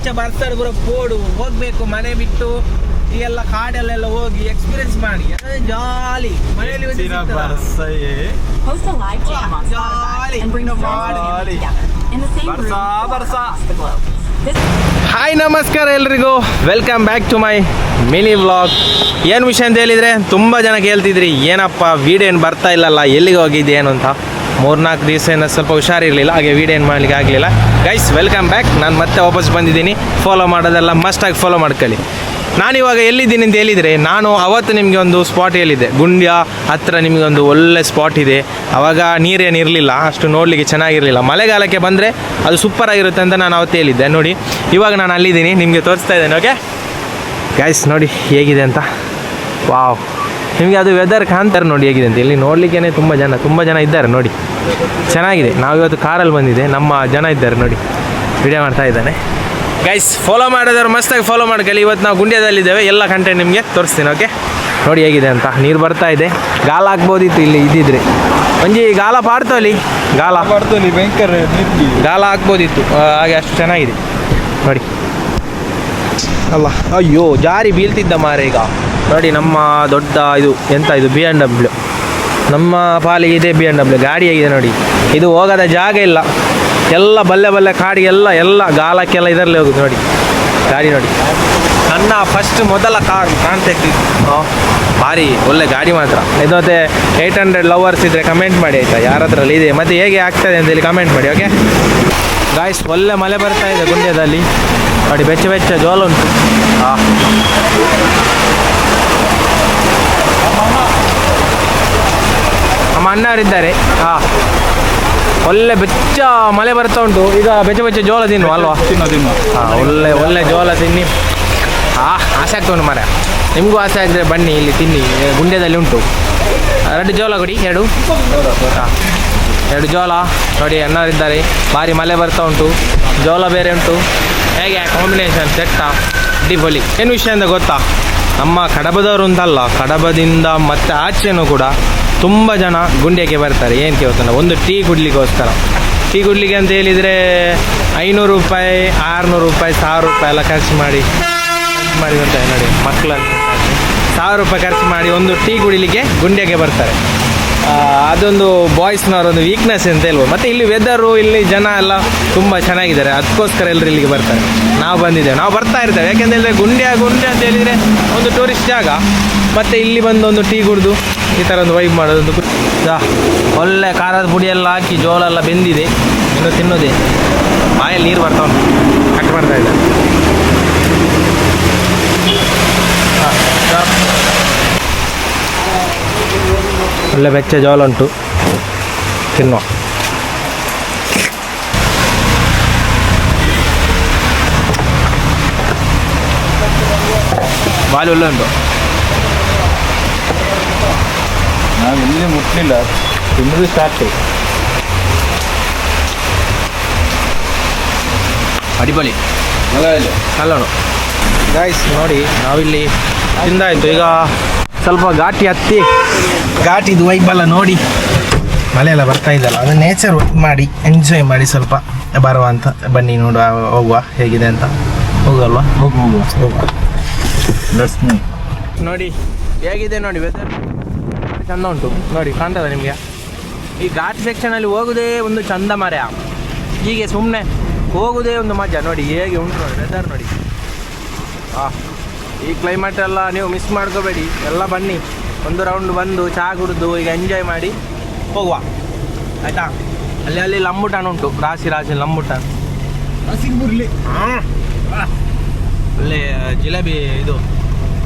ಇಂಚ ಬರ್ತಾರೆ ಬರೋ ಪೋಡು ಹೋಗ್ಬೇಕು ಮನೆ ಬಿಟ್ಟು ಈ ಎಲ್ಲ ಕಾಡಲ್ಲೆಲ್ಲ ಹೋಗಿ ಎಕ್ಸ್ಪೀರಿಯನ್ಸ್ ಮಾಡಿ ಜಾಲಿ ಮನೆಯಲ್ಲಿ ಹಾಯ್ ನಮಸ್ಕಾರ ಎಲ್ರಿಗೂ welcome back to my mini vlog. ಏನು ವಿಷಯ ಅಂತ ಹೇಳಿದರೆ ತುಂಬ ಜನ ಕೇಳ್ತಿದ್ರಿ ಏನಪ್ಪ ವೀಡಿಯೋ ಏನು ಬರ್ತಾ ಇಲ್ಲಲ್ಲ ಎಲ್ಲಿಗೆ ಹೋಗಿದ್ದೆ ಏನು ಅಂತ. 3-4 ದಿವಸ ಸ್ವಲ್ಪ ಹುಷಾರಿರಲಿಲ್ಲ, ಹಾಗೆ ವೀಡಿಯೋ ಏನು ಮಾಡಲಿಕ್ಕೆ ಆಗಲಿಲ್ಲ. ಗೈಸ್ ವೆಲ್ಕಮ್ ಬ್ಯಾಕ್, ನಾನು ಮತ್ತೆ ವಾಪಸ್ ಬಂದಿದ್ದೀನಿ. ಫಾಲೋ ಮಾಡೋದೆಲ್ಲ ಮಸ್ಟಾಗಿ ಫಾಲೋ ಮಾಡ್ಕೊಳ್ಳಿ. ನಾನಿವಾಗ ಎಲ್ಲಿದ್ದೀನಿ ಅಂತ ಹೇಳಿದರೆ, ನಾನು ಅವತ್ತು ನಿಮಗೆ ಒಂದು ಸ್ಪಾಟ್ ಹೇಳಿದ್ದೆ, ಗುಂಡ್ಯ ಹತ್ರ ನಿಮಗೆ ಒಂದು ಒಳ್ಳೆ ಸ್ಪಾಟ್ ಇದೆ. ಆವಾಗ ನೀರೇನಿರಲಿಲ್ಲ, ಅಷ್ಟು ನೋಡಲಿಕ್ಕೆ ಚೆನ್ನಾಗಿರಲಿಲ್ಲ. ಮಳೆಗಾಲಕ್ಕೆ ಬಂದರೆ ಅದು ಸೂಪರಾಗಿರುತ್ತೆ ಅಂತ ನಾನು ಅವತ್ತು ಹೇಳಿದ್ದೆ. ನೋಡಿ ಇವಾಗ ನಾನು ಅಲ್ಲಿದ್ದೀನಿ, ನಿಮಗೆ ತೋರಿಸ್ತಾ ಇದ್ದೇನೆ. ಓಕೆ ಗೈಸ್ ನೋಡಿ ಹೇಗಿದೆ ಅಂತ. ವಾವ್, ನಿಮಗೆ ಅದು ವೆದರ್ ಕಾಣ್ತಾರೆ ನೋಡಿ ಹೇಗಿದೆ ಅಂತ. ಇಲ್ಲಿ ನೋಡಲಿಕ್ಕೆ ತುಂಬ ಜನ ಇದ್ದಾರೆ ನೋಡಿ, ಚೆನ್ನಾಗಿದೆ. ನಾವು ಇವತ್ತು ಕಾರಲ್ಲಿ ಬಂದಿದೆ, ನಮ್ಮ ಜನ ಇದ್ದಾರೆ ನೋಡಿ, ವಿಡಿಯೋ ಮಾಡ್ತಾ ಇದ್ದಾನೆ. ಗೈಸ್ ಫಾಲೋ ಮಾಡೋದವ್ರು ಮಸ್ತಾಗಿ ಫಾಲೋ ಮಾಡ್ಕೊಳ್ಳಿ. ಇವತ್ತು ನಾವು ಗುಂಡ್ಯದಲ್ಲಿದ್ದೇವೆ, ಎಲ್ಲ ಕಂಟೆಂಟ್ ನಿಮಗೆ ತೋರಿಸ್ತೀನಿ. ಓಕೆ ನೋಡಿ ಹೇಗಿದೆ ಅಂತ. ನೀರು ಬರ್ತಾ ಇದೆ, ಗಾಲ ಹಾಕ್ಬೋದಿತ್ತು ಇಲ್ಲಿ ಇದ್ದಿದ್ರೆ. ಒಂಜಿ ಗಾಲ ಪಾಡ್ತೋಲಿ, ಗಾಲ ಪಾಡ್ತೋಲಿ, ಭಯಂಕರ ಗಾಲ ಹಾಕ್ಬೋದಿತ್ತು, ಹಾಗೆ ಅಷ್ಟು ಚೆನ್ನಾಗಿದೆ ನೋಡಿ. ಅಲ್ಲ ಅಯ್ಯೋ ಜಾರಿ ಬೀಳ್ತಿದ್ದ ಮಾರೆ. ಈಗ ನೋಡಿ ನಮ್ಮ ದೊಡ್ಡ ಇದು ಎಂತ ಇದು BMW, ನಮ್ಮ ಪಾಲಿಗೆ ಇದೆ BMW ಗಾಡಿ ಆಗಿದೆ ನೋಡಿ. ಇದು ಹೋಗೋದ ಜಾಗ ಇಲ್ಲ, ಎಲ್ಲ ಬಲ್ಲೆ ಕಾಡಿಗೆಲ್ಲ ಗಾಲಕ್ಕೆಲ್ಲ ಇದರಲ್ಲಿ ಹೋಗುದು ನೋಡಿ ಗಾಡಿ. ನೋಡಿ ನನ್ನ ಮೊದಲ ಕಾರ್ ಕಾಣ್ತೈತಿ, ಭಾರಿ ಒಳ್ಳೆ ಗಾಡಿ ಮಾತ್ರ ಇದು. ಮತ್ತೆ 800 ಲವರ್ಸ್ ಇದ್ದರೆ ಕಮೆಂಟ್ ಮಾಡಿ ಆಯಿತಾ, ಯಾರ ಹತ್ರಲ್ಲಿ ಇದೆ ಮತ್ತು ಹೇಗೆ ಆಗ್ತದೆ ಅಂತೇಳಿ ಕಮೆಂಟ್ ಮಾಡಿ. ಓಕೆ ಗಾಯ್ಸ್, ಒಳ್ಳೆ ಮಳೆ ಬರ್ತಾ ಇದೆ ಗುಂಡ್ಯದಲ್ಲಿ ನೋಡಿ, ಬೆಚ್ಚ ಜೋಲ ಉಂಟು. ನಮ್ಮ ಅಣ್ಣವರಿದ್ದಾರೆ. ಒಳ್ಳೆ ಬೆಚ್ಚ ಮಳೆ ಬರ್ತಾ ಉಂಟು. ಈಗ ಬೆಚ್ಚ ಜೋಳ ತಿನ್ನುವ ಅಲ್ವಾ? ಒಳ್ಳೆ ಜೋಳ ತಿನ್ನಿ. ಆಸೆ ಆಗ್ತಾ ಉಂಟು ಮರ. ನಿಮಗೂ ಆಸೆ ಆಗಿದ್ರೆ ಬನ್ನಿ, ಇಲ್ಲಿ ತಿನ್ನಿ, ಗುಂಡ್ಯದಲ್ಲಿ ಉಂಟು. 2 ಜೋಳ ಕೊಡಿ, 2 ಜೋಳ ನೋಡಿ. ಅಣ್ಣವರಿದ್ದಾರೆ, ಭಾರಿ ಮಳೆ ಬರ್ತಾ ಉಂಟು, ಜೋಳ ಬೇರೆ ಉಂಟು. ಹೇಗೆ ಕಾಂಬಿನೇಷನ್ ಸೆಟ್ಟ ಡಿಫೋಲಿ. ಏನು ವಿಷಯ ಅಂತ ಗೊತ್ತಾ, ನಮ್ಮ ಕಡಬದವರು ಅಂತಲ್ಲ, ಕಡಬದಿಂದ ಮತ್ತು ಆಚೆನೂ ಕೂಡ ತುಂಬ ಜನ ಗುಂಡ್ಯಕ್ಕೆ ಬರ್ತಾರೆ. ಏನಕ್ಕೆ ಗೊತ್ತಲ್ಲ, ಒಂದು ಟೀ ಕುಡ್ಲಿಕ್ಕೋಸ್ಕರ. ಟೀ ಕುಡ್ಲಿಕ್ಕೆ ಅಂತ ಹೇಳಿದರೆ 500 ರೂಪಾಯಿ, 600 ರೂಪಾಯಿ, 1000 ರೂಪಾಯಿ ಎಲ್ಲ ಖರ್ಚು ಮಾಡಿ ಅಂತ ನೋಡಿ. ಮಕ್ಕಳನ್ನು 1000 ರೂಪಾಯಿ ಖರ್ಚು ಮಾಡಿ ಒಂದು ಟೀ ಕುಡಿಲಿಕ್ಕೆ ಗುಂಡ್ಯಕ್ಕೆ ಬರ್ತಾರೆ. ಅದೊಂದು ಬಾಯ್ಸ್ನವರೊಂದು ವೀಕ್ನೆಸ್ ಅಂತ ಹೇಳ್ಬೋದು. ಮತ್ತು ಇಲ್ಲಿ ವೆದರು, ಇಲ್ಲಿ ಜನ ಎಲ್ಲ ತುಂಬ ಚೆನ್ನಾಗಿದ್ದಾರೆ, ಅದಕ್ಕೋಸ್ಕರ ಎಲ್ಲರೂ ಇಲ್ಲಿಗೆ ಬರ್ತಾರೆ. ನಾವು ಬಂದಿದ್ದೇವೆ, ನಾವು ಬರ್ತಾ ಇರ್ತೇವೆ. ಯಾಕೆಂತ ಹೇಳಿದ್ರೆ ಗುಂಡ್ಯ ಅಂತ ಹೇಳಿದರೆ ಒಂದು ಟೂರಿಸ್ಟ್ ಜಾಗ. ಮತ್ತು ಇಲ್ಲಿ ಬಂದು ಒಂದು ಟೀ ಕುಡಿದು ಈ ಥರ ಒಂದು ವೈಬ್ ಮಾಡೋದೊಂದು ಒಳ್ಳೆ ಖಾರದ ಪುಡಿ ಎಲ್ಲ ಹಾಕಿ ಜೋಳ ಎಲ್ಲ ಬೆಂದಿದೆ, ಇನ್ನು ತಿನ್ನೋದೇ. ಬಾಯಲ್ಲಿ ನೀರು ಬರ್ತಾ ಉಂಟು, ಕಟ್ ಮಾಡ್ತಾ ಇದ್ದಾರೆ. ಒಳ್ಳೆ ಬೆಚ್ಚ ಜೋಳ ಉಂಟು, ತಿನ್ನುವ. ಬಾಲಿ ಒಳ್ಳೆ ಉಂಟು. ನಾವು ಇಲ್ಲಿ ಮುಟ್ಟಲಿಲ್ಲ, ತಿನ್ನೋದು ಸ್ಟಾರ್ಟ್. ಅಡಿಪೊಳಿ ನಲ್ಲೋಣ ಗಾಯ್ಸ್. ನೋಡಿ ನಾವಿಲ್ಲಿ ತಿಂದಾಯಿತು, ಈಗ ಸ್ವಲ್ಪ ಘಾಟಿ ಹತ್ತಿ ಘಾಟಿದು ವೈಬೆಲ್ಲ ನೋಡಿ. ಮಳೆ ಎಲ್ಲ ಬರ್ತಾ ಇದ್ದಲ್ಲ, ಅದು ನೇಚರ್ ಮಾಡಿ ಎಂಜಾಯ್ ಮಾಡಿ ಸ್ವಲ್ಪ ಬರುವ ಅಂತ. ಬನ್ನಿ ನೋಡುವ, ಹೋಗುವ ಹೇಗಿದೆ ಅಂತ. ಹೋಗುವಲ್ವಾ? ಹೋಗುವ. ನೋಡಿ ಹೇಗಿದೆ ನೋಡಿ, ವೆದರ್ ಚಂದ ಉಂಟು ನೋಡಿ, ಕಾಣ್ತದ ನಿಮಗೆ? ಈ ಘಾಟ್ ಸೆಕ್ಷನಲ್ಲಿ ಹೋಗೋದೇ ಒಂದು ಚಂದ ಮರ. ಹೀಗೆ ಸುಮ್ಮನೆ ಹೋಗೋದೇ ಒಂದು ಮಜಾ ನೋಡಿ, ಹೇಗೆ ಉಂಟು ನೋಡಿ ವೆದರ್ ನೋಡಿ. ಈ ಕ್ಲೈಮೇಟ್ ಎಲ್ಲ ನೀವು ಮಿಸ್ ಮಾಡ್ಕೋಬೇಡಿ, ಎಲ್ಲ ಬನ್ನಿ, ಒಂದು ರೌಂಡ್ ಬಂದು ಚಹಾ ಕುಡಿದು ಈಗ ಎಂಜಾಯ್ ಮಾಡಿ ಹೋಗುವ ಆಯಿತಾ. ಅಲ್ಲಿ ಲಂಬುಟಾನ್ ಉಂಟು, ರಾಶಿ ಲಂಬುಟಾನ್. ಮುರ್ಲಿ ಒಳ್ಳೆ ಜಿಲೇಬಿ, ಇದು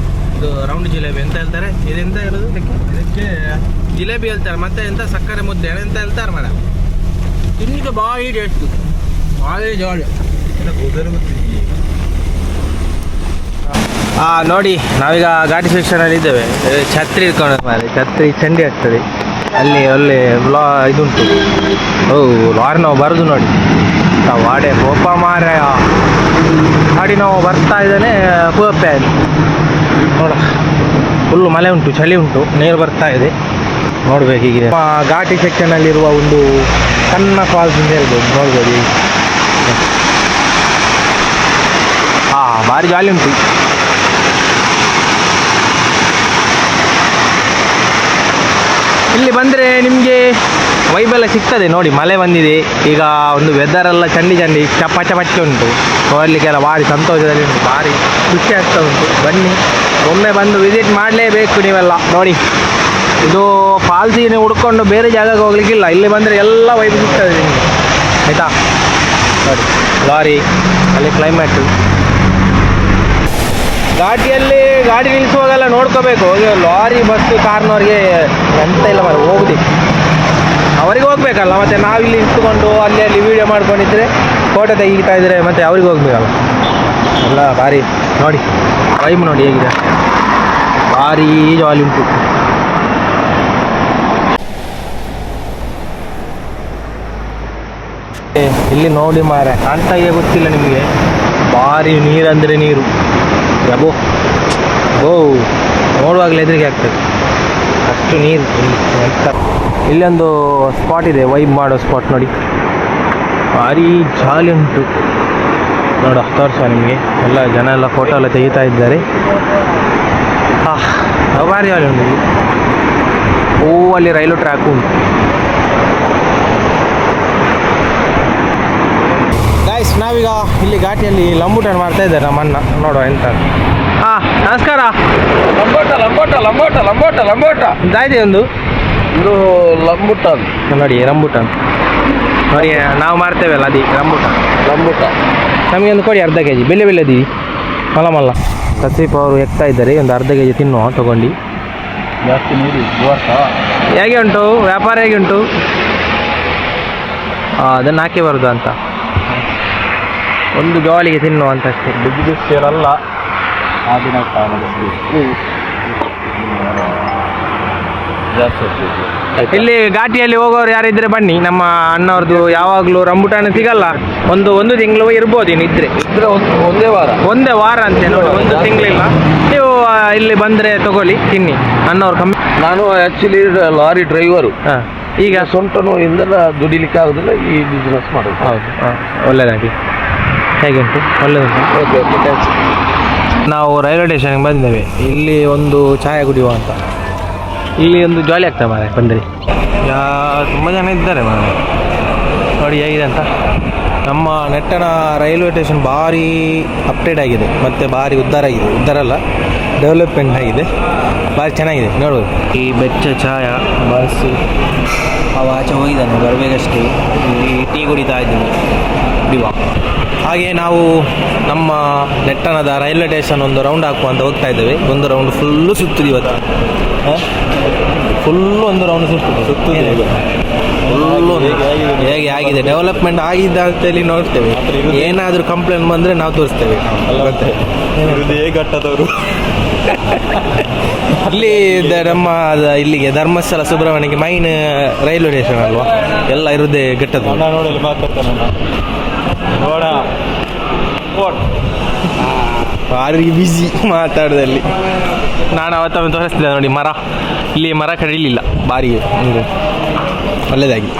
ರೌಂಡ್ ಜಿಲೇಬಿ ಎಂತ ಹೇಳ್ತಾರೆ, ಇದೆಂತ ಹೇಳೋದು ಇದಕ್ಕೆ? ಜಿಲೇಬಿ ಹೇಳ್ತಾರೆ. ಮತ್ತೆ ಎಂತ ಸಕ್ಕರೆ ಮುದ್ದೆ ಎಂತ ಹೇಳ್ತಾರೆ ಮರ. ತಿನ್ನಿಗೆ ಭಾರಿ ಟೇಸ್ಟು, ಭಾರಿ ಜೋಳಿ. ನೋಡಿ ನಾವೀಗ ಘಾಟಿ ಸೆಕ್ಷನಲ್ಲಿ ಇದ್ದೇವೆ. ಛತ್ರಿ ಇಟ್ಕೊಂಡು ಮಾರೆ, ಛತ್ರಿ ಚಂಡಿ ಆಗ್ತದೆ ಅಲ್ಲಿ. ಒಳ್ಳೆ ಇದುಂಟು. ಲಾರಿ ನಾವು ಬರೋದು ನೋಡಿ, ವಾಡೆ ಕೋಪ ಮಾರಾಯ. ಗಾಡಿ ನಾವು ಬರ್ತಾ ಇದ್ದಾನೆ, ಪೂಪೆ ನೋಡ, ಫುಲ್ಲು ಮಳೆ ಉಂಟು, ಚಳಿ ಉಂಟು, ನೀರು ಬರ್ತಾ ಇದೆ. ನೋಡ್ಬೇಕು ಹೀಗಿದೆ ಘಾಟಿ ಸೆಕ್ಷನಲ್ಲಿರುವ ಒಂದು ಸಣ್ಣ ಫಾಲ್ಸ್ ಅಂತ ಹೇಳ್ಬೋದು. ನೋಡ್ಬೋದು ಭಾರಿ ಜಾಲಿ ಉಂಟು. ಇಲ್ಲಿ ಬಂದರೆ ನಿಮಗೆ ವೈಬೆಲ್ಲ ಸಿಗ್ತದೆ ನೋಡಿ. ಮಳೆ ಬಂದಿದೆ ಈಗ, ಒಂದು ವೆದರೆಲ್ಲ ಚಂಡಿ ಚಪ್ಪಚ್ಚ ಉಂಟು. ನೋಡಲಿಕ್ಕೆಲ್ಲ ಭಾರಿ ಸಂತೋಷದಲ್ಲಿ ಉಂಟು, ಭಾರಿ ಖುಷಿ ಆಗ್ತಾ ಉಂಟು. ಬನ್ನಿ, ಒಮ್ಮೆ ಬಂದು ವಿಸಿಟ್ ಮಾಡಲೇಬೇಕು ನೀವೆಲ್ಲ. ನೋಡಿ, ಇದು ಫಾಲ್ಸಿಗೆ ಹುಡ್ಕೊಂಡು ಬೇರೆ ಜಾಗಕ್ಕೆ ಹೋಗ್ಲಿಕ್ಕಿಲ್ಲ, ಇಲ್ಲಿ ಬಂದರೆ ಎಲ್ಲ ವೈಬ್ ಸಿಗ್ತದೆ ನಿಮಗೆ, ಆಯಿತಾ. ನೋಡಿ ಲಾರಿ, ಅಲ್ಲಿ ಕ್ಲೈಮೇಟು, ಘಾಟಿಯಲ್ಲಿ ಗಾಡಿ ನಿಲ್ಲಿಸುವಾಗೆಲ್ಲ ನೋಡ್ಕೋಬೇಕು. ಲಾರಿ ಬಸ್ಸು ಕಾರ್ನವ್ರಿಗೆ ಎಂತ ಇಲ್ಲ ಮಾರೆ, ಹೋಗುದಿ ಅವರಿಗೆ ಹೋಗ್ಬೇಕಲ್ಲ. ಮತ್ತು ನಾವಿಲ್ಲಿ ನಿಂತ್ಕೊಂಡು ಅಲ್ಲಿ ವೀಡಿಯೋ ಮಾಡ್ಕೊಂಡಿದ್ರೆ ಫೋಟೋ ತೆಗಿತಾ ಇದ್ರೆ ಮತ್ತು ಅವ್ರಿಗೆ ಹೋಗ್ಬೇಕಲ್ಲ. ಎಲ್ಲ ಭಾರಿ ನೋಡಿ, ವೈಬ್ ನೋಡಿ ಹೇಗಿದೆ, ಭಾರಿ ಜಾಲಿ ಉಂಟು. ಇಲ್ಲಿ ನೋಡಿ ಮಾರೆ, ಕಾಣ್ತಾ ಇದೆ ಗೊತ್ತಿಲ್ಲ ನಿಮಗೆ, ಭಾರಿ ನೀರಂದರೆ ನೀರು. ಯಬೋ ಓ, ನೋಡುವಾಗಲೇ ಹೆದರಿಕೆ ಆಗ್ತದೆ, ಅಷ್ಟು ನೀರು ಇಲ್ಲಿ. ಇಲ್ಲೊಂದು ಸ್ಪಾಟ್ ಇದೆ, ವೈಬ್ ಮಾಡೋ ಸ್ಪಾಟ್ ನೋಡಿ, ಭಾರಿ ಜಾಲಿ ಉಂಟು. ನೋಡು ತೋರಿಸ ನಿಮಗೆ, ಎಲ್ಲ ಜನ ಎಲ್ಲ ಫೋಟೋ ಎಲ್ಲ ತೆಗಿತಾ ಇದ್ದಾರೆ. ಭಾರಿ ಜಾಲಿ ಉಂಟು ಇಲ್ಲಿ. ಓ, ಅಲ್ಲಿ ರೈಲು ಟ್ರ್ಯಾಕ್ ಉಂಟು. ಗೈಸ್, ನಾವೀಗ ಇಲ್ಲಿ ಘಾಟಿಯಲ್ಲಿ ಲಂಬೂಟನ್ ಮಾಡ್ತಾ ಇದ್ದಾರೆ ನಮ್ಮ ಅಣ್ಣ, ನೋಡುವ ಎಂತ. ನಮಸ್ಕಾರ. ಲಂಬೋಟ ಇದಾಯ್ತು ಒಂದು ಲಂಬೂಟನ್ ನೋಡಿ, ರಂಬೂಟನ್ ನೋಡಿ, ನಾವು ಮಾಡ್ತೇವಲ್ಲ ಅದಿ ರಂಬೂಟ. ನಮಗೆ ಒಂದು ಕೊಡಿ, ಅರ್ಧ ಕೆಜಿ ಬೆಲೆ ಮಲ್ಲ. ಕಸೀಪ್ ಅವರು ಎಕ್ತಾ ಇದ್ದಾರೆ, ಒಂದು ಅರ್ಧ ಕೆಜಿ ತಿನ್ನುವ ತಗೊಂಡು. ಜಾಸ್ತಿ ನೀರು ಹೇಗೆ ಉಂಟು ವ್ಯಾಪಾರ, ಹೇಗೆ ಉಂಟು? ಅದನ್ನು ಹಾಕಿ ಅಂತ ಒಂದು ಜಾಲಿಗೆ ತಿನ್ನುವ ಅಂತ ಅಷ್ಟೇ, ಬಿಸ್ನೆಸ್ ಅಲ್ಲ. ಇಲ್ಲಿ ಘಾಟಿಯಲ್ಲಿ ಹೋಗೋರು ಯಾರಿದ್ರೆ ಬನ್ನಿ, ನಮ್ಮ ಅಣ್ಣವ್ರದ್ದು ಯಾವಾಗಲೂ ರಂಬುಟಾಣ ಸಿಗಲ್ಲ, ಒಂದು ತಿಂಗಳು ಇರ್ಬೋದು ಇದ್ರೆ ಒಂದೇ ವಾರ ಅಂತೆ ನೋಡಿ, ಒಂದು ತಿಂಗಳಿಲ್ಲ. ನೀವು ಇಲ್ಲಿ ಬಂದರೆ ತಗೊಳ್ಳಿ, ತಿನ್ನಿ. ಅಣ್ಣವ್ರು ಕಮ್ಮಿ. ನಾನು ಆ್ಯಕ್ಚುಲಿ ಲಾರಿ ಡ್ರೈವರು. ಈಗ ಸೊಂಟ ನೋವಿಂದೆಲ್ಲ ದುಡಿಲಿಕ್ಕೆ ಆಗೋದಿಲ್ಲ, ಈ ಬಿಸ್ನೆಸ್ ಮಾಡೋದು. ಹೌದು, ಒಳ್ಳೆಯದಾಗಿ. ಹೇಗೆ ಉಂಟು? ಒಳ್ಳೆಯದುಂಟು. Okay okay, thanks. ನಾವು ರೈಲ್ವೆ ಸ್ಟೇಷನ್ಗೆ ಬಂದಿದ್ದೇವೆ, ಇಲ್ಲಿ ಒಂದು ಚಾಯ ಕುಡಿಯುವ ಅಂತ. ಇಲ್ಲಿ ಒಂದು ಜಾಲಿ ಆಗ್ತದೆ ಮಾರೆ ಬಂದರೆ, ತುಂಬ ಜನ ಇದ್ದಾರೆ ಮಾರೆ. ನೋಡಿ ಹೇಗಿದೆ ಅಂತ. ನಮ್ಮ ನೆಟ್ಟಣ ರೈಲ್ವೆ ಸ್ಟೇಷನ್ ಭಾರಿ ಅಪ್ಡೇಟ್ ಆಗಿದೆ, ಮತ್ತು ಭಾರಿ ಉದ್ಧಾರ ಅಲ್ಲ, ಡೆವಲಪ್ಮೆಂಟ್ ಆಗಿದೆ, ಭಾರಿ ಚೆನ್ನಾಗಿದೆ ನೋಡ್ಬೋದು. ಈ ಬೆಚ್ಚ ಚಾಯ ಬಸ್ಸು ಅವ ಆಚೆ ಹೋಗಿದ್ದಾನೆ ಬರಬೇಕಷ್ಟೇ, ಇಲ್ಲಿ ಟೀ ಕುಡಿತಾ ಇದ್ದೀನಿ ಕುಡಿಯುವ. ಹಾಗೆ ನಾವು ನಮ್ಮ ನೆಟ್ಟಣದ ರೈಲ್ವೆ ಸ್ಟೇಷನ್ ಒಂದು ರೌಂಡ್ ಹಾಕುವ ಅಂತ ಹೋಗ್ತಾ ಇದ್ದೇವೆ. ಒಂದು ರೌಂಡ್ ಫುಲ್ಲು ಸುತ್ತಿದೆ ಇವತ್ತು, ಫುಲ್ಲು ಒಂದು ರೌಂಡ್ ಸುತ್ತಿದೆ ಫುಲ್ಲು. ಹೇಗೆ ಆಗಿದೆ, ಡೆವಲಪ್ಮೆಂಟ್ ಆಗಿದೆ ಅಂತೇಳಿ ನೋಡ್ತೇವೆ. ಏನಾದರೂ ಕಂಪ್ಲೇಂಟ್ ಬಂದರೆ ನಾವು ತೋರಿಸ್ತೇವೆ. ಘಟ್ಟದವರು ಅಲ್ಲಿ ನಮ್ಮ ಇಲ್ಲಿಗೆ ಧರ್ಮಸ್ಥಳ ಸುಬ್ರಹ್ಮಣ್ಯಕ್ಕೆ ಮೈನ್ ರೈಲ್ವೆ ಸ್ಟೇಷನ್ ಅಲ್ವಾ, ಎಲ್ಲ ಇರೋದೇ ಘಟ್ಟದ. ಭಾರಿ ಬಿಸಿ ಮಾತಾಡೋದಲ್ಲಿ. ನಾನು ಅವತ್ತೊಮ್ಮೆ ತೋರಿಸ್ತಿದ್ದೆ ನೋಡಿ, ಮರ ಇಲ್ಲಿ ಮರ ಕಡಿಲಿಲ್ಲ, ಭಾರಿ ಒಳ್ಳೆಯದಾಗಿ.